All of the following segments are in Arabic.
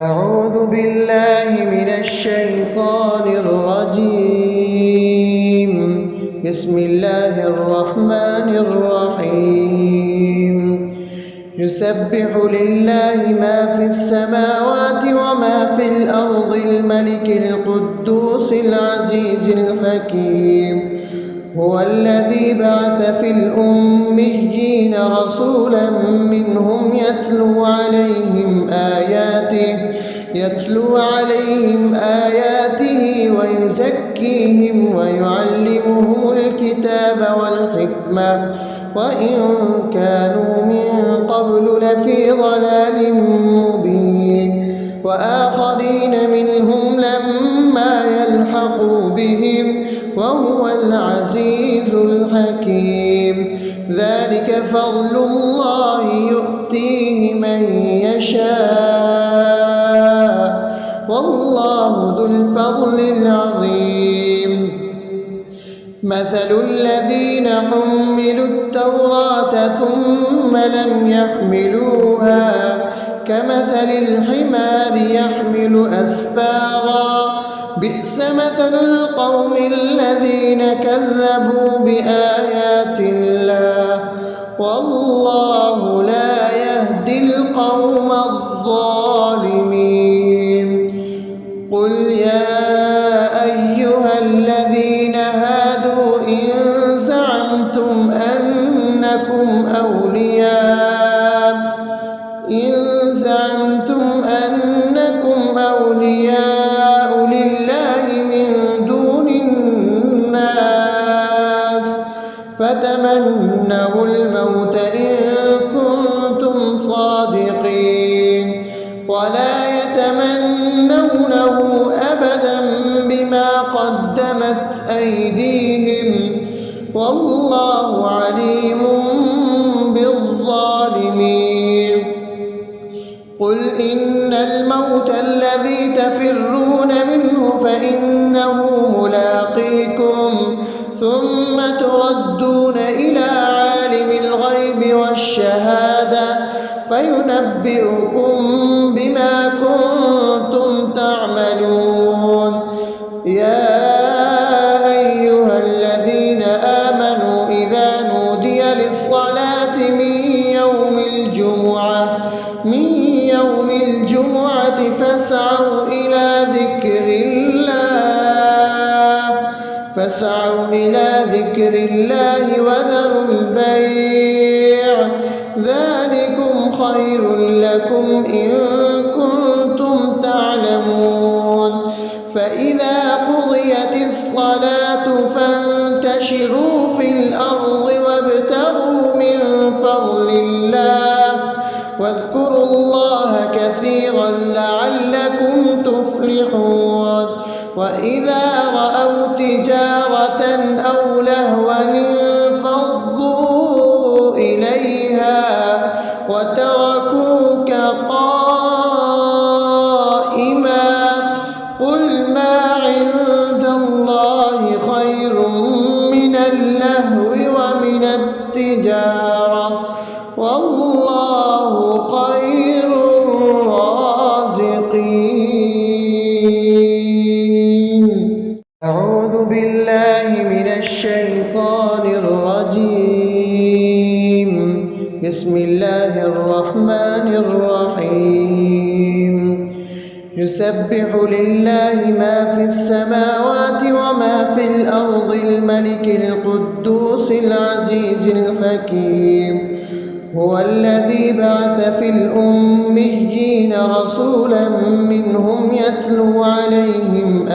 أعوذ بالله من الشيطان الرجيم. بسم الله الرحمن الرحيم. يسبح لله ما في السماوات وما في الأرض الملك القدوس العزيز الحكيم. هو الذي بعث في الأميين رسولا منهم يتلو عليهم آياته ويزكيهم ويعلمهم الكتاب والحكمة وإن كانوا من قبل لفي ضلال مبين وآخرين منهم لما يلحقوا بهم وهو العزيز الحكيم. ذلك فضل الله يؤتيه من يشاء والله ذو الفضل العظيم. مثل الذين حملوا التوراة ثم لم يحملوها كمثل الحمار يحمل أسفارا بئس مثل القوم الذين كذبوا بآيات الله والله لا يهدي القوم الظالمين. قل يا أيها الذين هادوا إن زعمتم أنكم أولياء لله من دون الناس فتمنوا الموت إن كنتم صادقين ولا يتمنونه أبدا بما قدمت أيديهم والله عليم بالظالمين. قل إن الموت الذي تفرون منه فإنه ملاقيكم ثم تردون إلى عالم الغيب والشهادة فينبئكم بما كنتم تعملون. يا أيها الذين آمنوا إذا نودي للصلاة من يوم الجمعة فاسعوا إلى ذكر الله وذروا البيع ذلكم خير لكم إن كنتم تعلمون. فإذا قضيت الصلاة فانتشروا في الأرض وابتغوا من فضل الله واذكروا الله كثيرا لعلكم تفلحون. وإذا رأوا تجارة أو لهوا انفضوا إليها وتركوك قائما قل ما عند الله خير من اللهو ومن التجارة والله خير الرازقين. أعوذ بالله من الشيطان الرجيم. بسم الله الرحمن الرحيم. يسبح لله ما في السماوات وما في الأرض الملك القدوس العزيز الحكيم. هو الذي بعث في الأميين رسولا منهم يتلو عليهم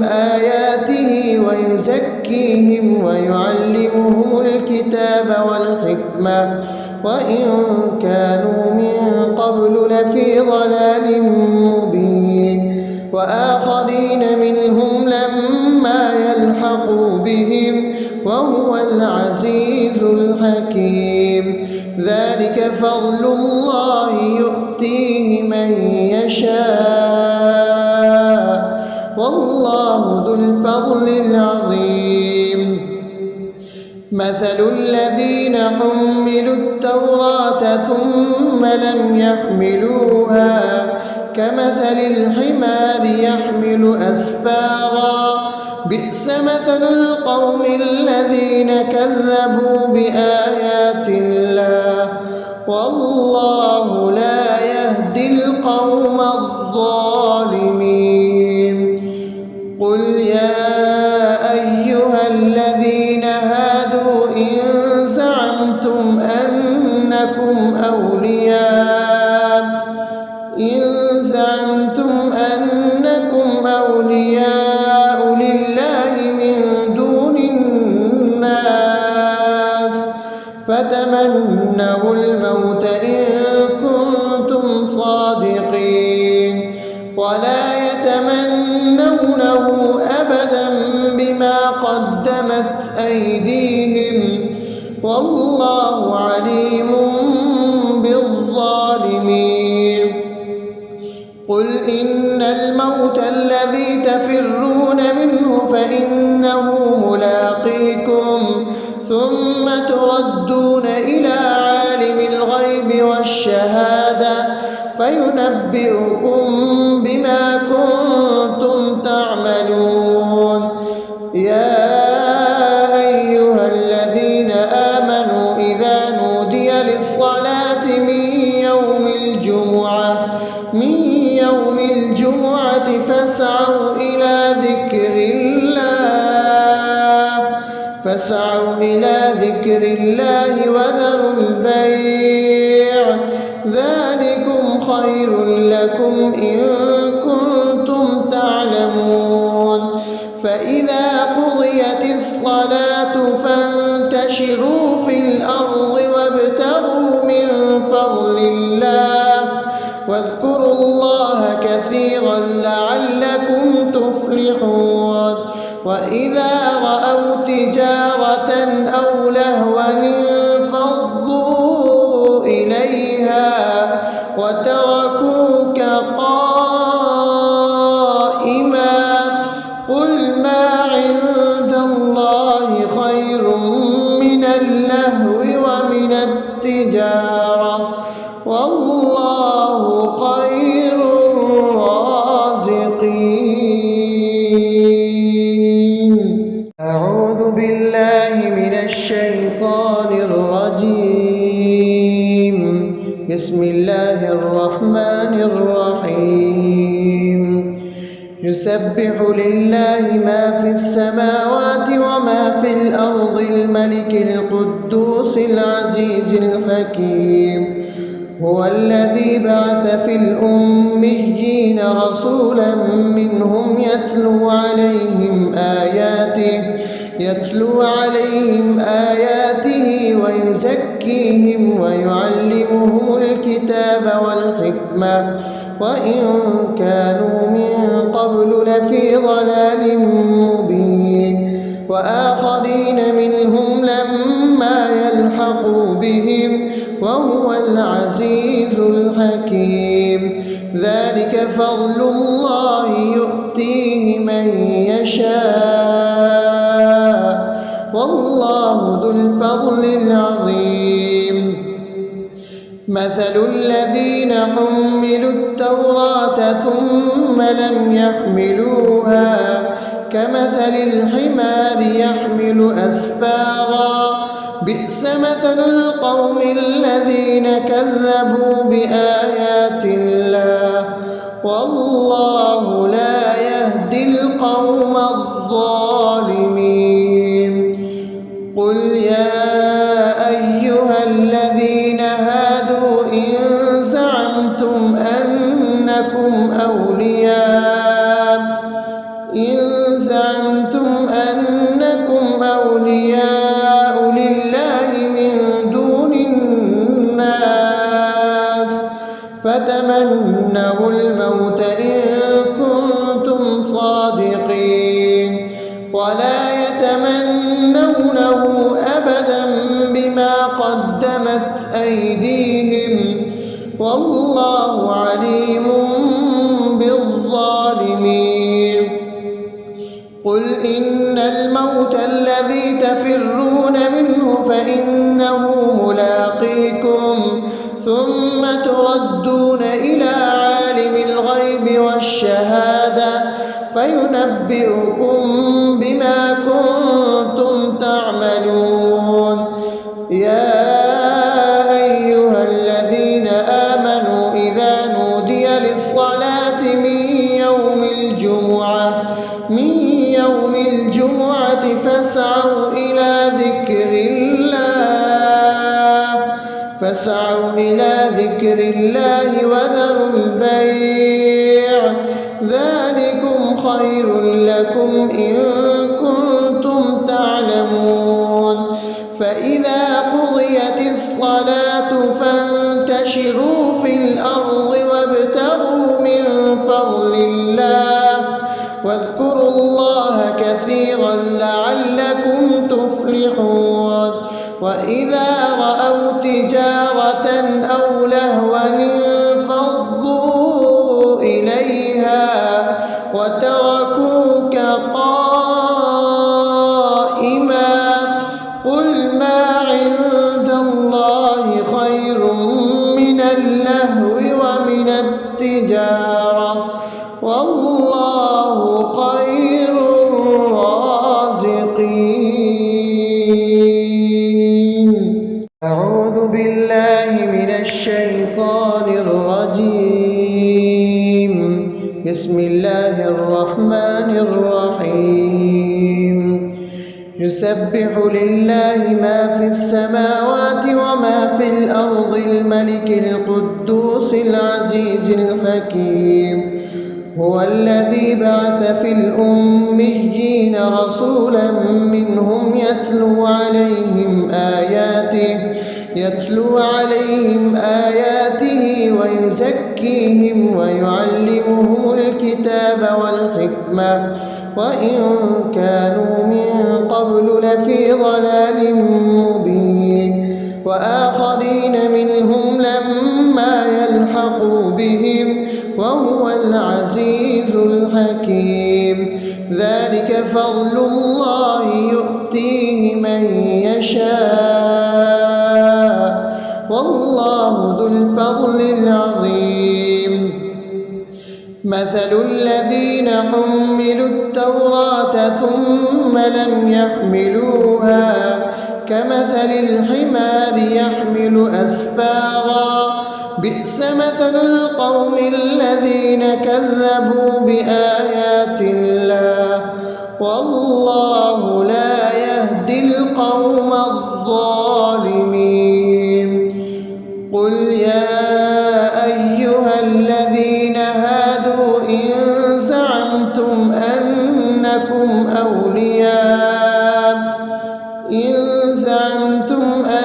آياته ويزكيهم ويعلمهم الكتاب والحكمة وإن كانوا من قبل لفي ضلال مبين وآخرين منهم لما يلحقوا بهم وهو العزيز الحكيم. ذلك فضل الله يؤتيه من يشاء والله ذو الفضل العظيم. مثل الذين حملوا التوراة ثم لم يحملوها كمثل الحمار يحمل أسفارا بئس مثل القوم الذين كذبوا بآيات الله والله لا يهدي القوم الظالمين. قل يا أيها الذين هادوا إن زعمتم أنكم أولياء لله من دون الناس فتمنوا الموت إن كنتم صادقين ولا يتمنونه أبدا بما قدمت أيديهم والله عليم بالظالمين. قل إن الموت الذي تفرون منه فإنه ملاقيكم ثم تردون إلى عالم الغيب والشهادة فينبئكم بما كنتم تعملون. يا أيها الذين آمنوا إذا نودي للصلاة من يوم الجمعة فاسعوا إلى ذكر الله وذروا البيع ذلكم خير لكم إن كنتم تعلمون. فإذا قضيت الصلاة فانتشروا في الأرض وابتغوا من فضل الله واذكروا الله كثيرا لعلكم تفلحون. وإذا رأوا تجارة أو لهوا انفضوا إليها وتركوك قائما قل ما عند الله خير من اللهو ومن التجارة والله خير الرازقين. أعوذ بالله من الشيطان الرجيم. بسم الله الرحمن الرحيم. يسبح لله ما في السماوات وما في الأرض الملك القدوس العزيز الحكيم. هو الذي بعث في الأميين رسولا منهم يتلو عليهم آياته ويزكيهم ويعلمهم الكتاب والحكمة وإن كانوا من قبل لفي ضلال مبين. وآخرين منهم لما يلحقوا بهم وهو العزيز الحكيم. ذلك فضل الله يؤتيه من يشاء والله ذو الفضل العظيم. مثل الذين حملوا التوراة ثم لم يحملوها كمثل الحمار يحمل أسفارا بئس مثل القوم الذين كذبوا بآيات الله والله لا يهدي القوم الظالمين. قل يا أيها الذين هادوا إن زعمتم أنكم أولياء لله من دون الناس فتمنوا الموت إن كنتم صادقين ولا يتمنونه أبدا بما قدمت أيديهم والله عليم بالظالمين. قل إن الموت الذي تفرون منه فإنه ملاقيكم ثم تردون إلى عالم الغيب والشهادة فينبئكم بما كنتم تعملون. يا أيها الذين آمنوا إذا نودي للصلاة من يوم الجمعة فاسعوا إلى ذكر الله وذروا البيع ذلكم خير لكم إن كنتم تعلمون. فإذا قضيت الصلاة فانتشروا في الأرض وابتغوا من فضل الله واذكروا الله كثيرا لعلكم تفلحون. وإذا رأوا تجارة أو لهوا انفضوا إليها وتركوك قائما قل ما عند الله خير من اللهو ومن التجارة والله خير الرازقين. أعوذ بالله من الشيطان الرجيم. بسم الله الرحمن الرحيم. يسبح لله ما في السماوات وما في الأرض الملك القدوس العزيز الحكيم. هو الذي بعث في الأميين رسولا منهم يتلو عليهم آياته ويزكيهم ويعلمهم الكتاب والحكمة وإن كانوا من قبل لفي ضلال مبين. وآخرين منهم لما يلحقوا بهم وهو العزيز الحكيم. ذلك فضل الله يؤتيه من يشاء والله ذو الفضل العظيم. مثل الذين حملوا التوراة ثم لم يحملوها كمثل الحمار يحمل أسفارا بئس مثل القوم الذين كذبوا بآيات الله والله لا يهدي القوم الظالمين. قل يا أيها الذين هادوا إن زعمتم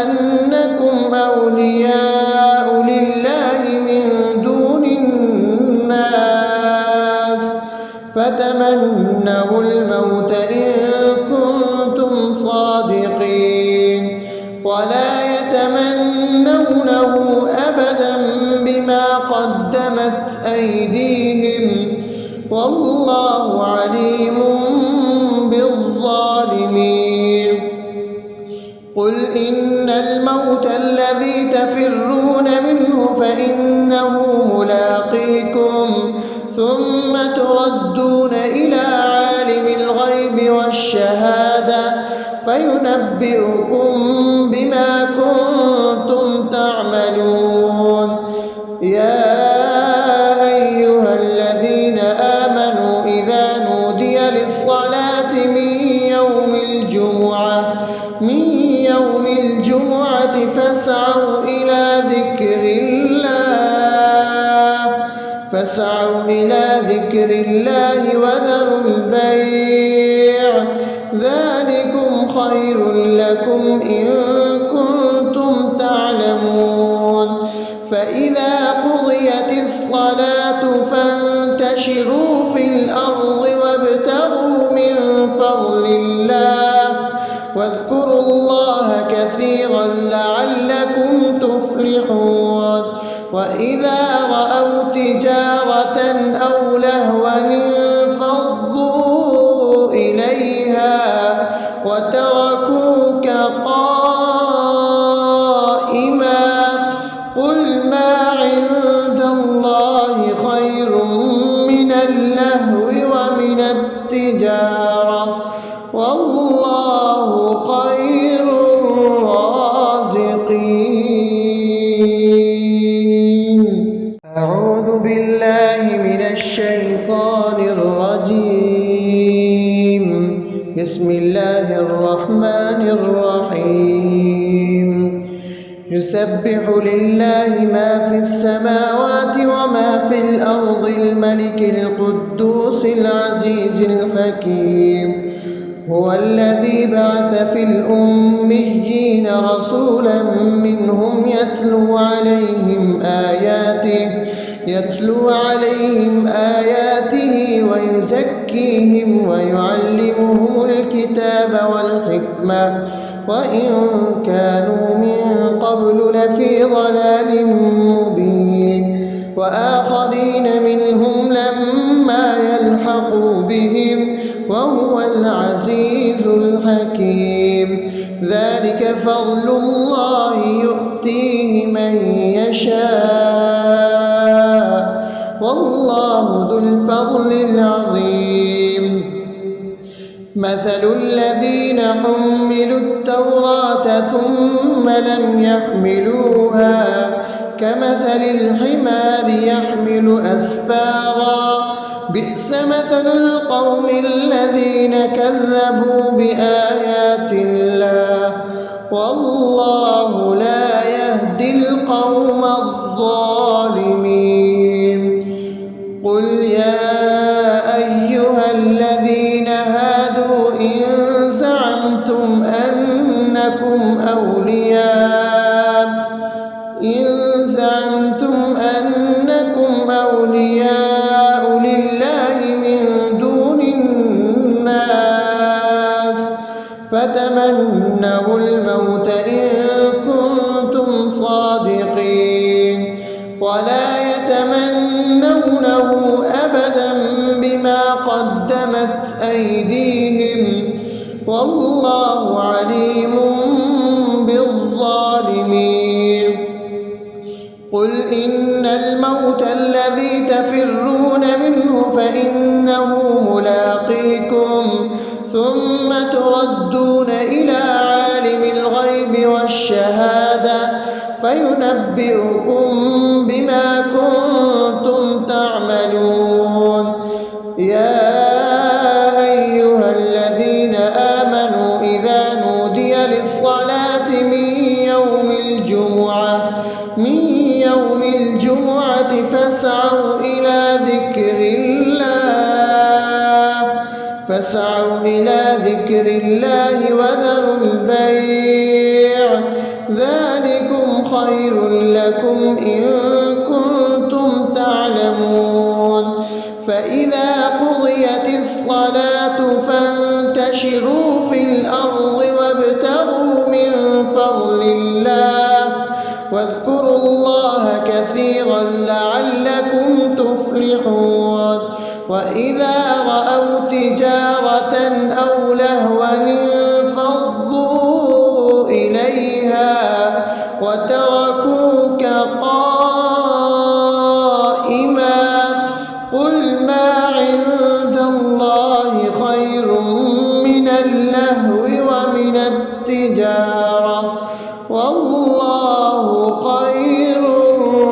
أنكم أولياء لله من دون الناس فتمنوا الموت إن كنتم صادقين ولا يتمنونه أبدا بما قدمت أيديهم والله عليم بالظالمين. قل إن الموت الذي تفرون منه فإنه ملاقيكم ثم تردون إلى عالم الغيب والشهادة فينبئكم بما كنتم تعملون. يا أيها الذين آمنوا إذا نودي للصلاة من يوم الجمعة فاسعوا إلى ذكر الله وذروا البيع ذلكم خير لكم إن كنتم تعلمون. فإذا قضيت الصلاة فانتشروا في الأرض وابتغوا من فضل الله واذكروا الله كثيرا لعلكم تفلحون. وإذا رأوا تجارة أو لهوا انفضوا إليها إليها وتركوك قائما قل ما عند الله خير من اللهو ومن التجارة والله خير الرازقين. أعوذ بالله من الشيطان الرجيم. بسم الله الرحمن الرحيم. يسبح لله ما في السماوات وما في الأرض الملك القدوس العزيز الحكيم. هو الذي بعث في الأميين رسولا منهم يتلو عليهم آياته ويزكيهم ويعلمهم الكتاب والحكمة وإن كانوا من قبل لفي ضلال مبين وآخرين منهم لما يلحقوا بهم وهو العزيز الحكيم. ذلك فضل الله يؤتيه من يشاء والله ذو الفضل العظيم. مثل الذين حملوا التوراة ثم لم يحملوها كمثل الحمار يحمل أسفارا بئس مثل القوم الذين كذبوا بآيات الله والله لا يهدي القوم الظالمين. قل يا أيها الذين هادوا إن زعمتم أنكم أولياء لله من دون الناس فتمنوا الموت إن كنتم صادقين ولا يتمنونه أبدا بما قدمت أيديهم والله عليم بالظالمين. قل إن الموت الذي تفرون منه فإنه ملاقيكم ثم تردون إلى عالم الغيب والشهادة فينبئكم بما كنتم تعملون. يا أيها الذين آمنوا إذا نودي للصلاة من يوم الجمعة فاسعوا إلى ذكر الله وذروا البيع ذلكم خير لكم إن كنتم تعلمون. فإذا قضيت الصلاة فانتشروا في الأرض وابتغوا من فضل الله واذكروا الله كثيرا لعلكم تفلحون. وإذا رأوا تجارة أو لهوا انفضوا إليها وتركوك قائما قل ما عند الله خير من اللهو ومن التجارة والله خير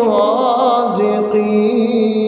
الرازقين.